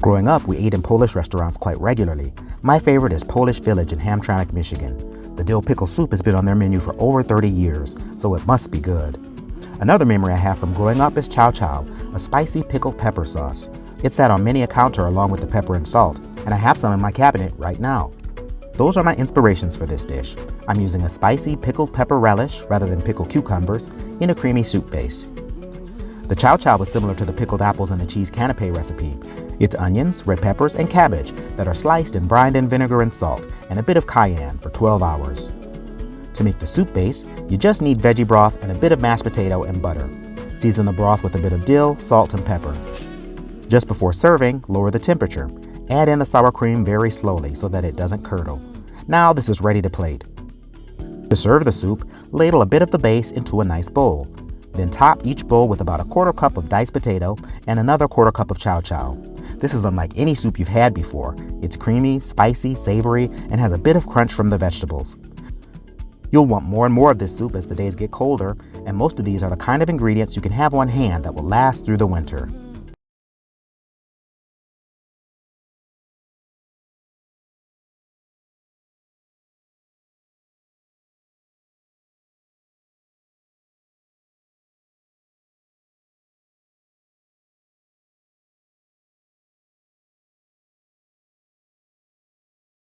Growing up, we ate in Polish restaurants quite regularly. My favorite is Polish Village in Hamtramck, Michigan. The dill pickle soup has been on their menu for over 30 years, so it must be good. Another memory I have from growing up is chow chow, a spicy pickled pepper sauce. It sat on many a counter along with the pepper and salt, and I have some in my cabinet right now. Those are my inspirations for this dish. I'm using a spicy pickled pepper relish rather than pickled cucumbers in a creamy soup base. The chow chow is similar to the pickled apples in the cheese canapé recipe. It's onions, red peppers, and cabbage that are sliced and brined in vinegar and salt, and a bit of cayenne for 12 hours. To make the soup base, you just need veggie broth and a bit of mashed potato and butter. Season the broth with a bit of dill, salt, and pepper. Just before serving, lower the temperature. Add in the sour cream very slowly so that it doesn't curdle. Now this is ready to plate. To serve the soup, ladle a bit of the base into a nice bowl. Then top each bowl with about a quarter cup of diced potato and another quarter cup of chow chow. This is unlike any soup you've had before. It's creamy, spicy, savory, and has a bit of crunch from the vegetables. You'll want more and more of this soup as the days get colder, and most of these are the kind of ingredients you can have on hand that will last through the winter.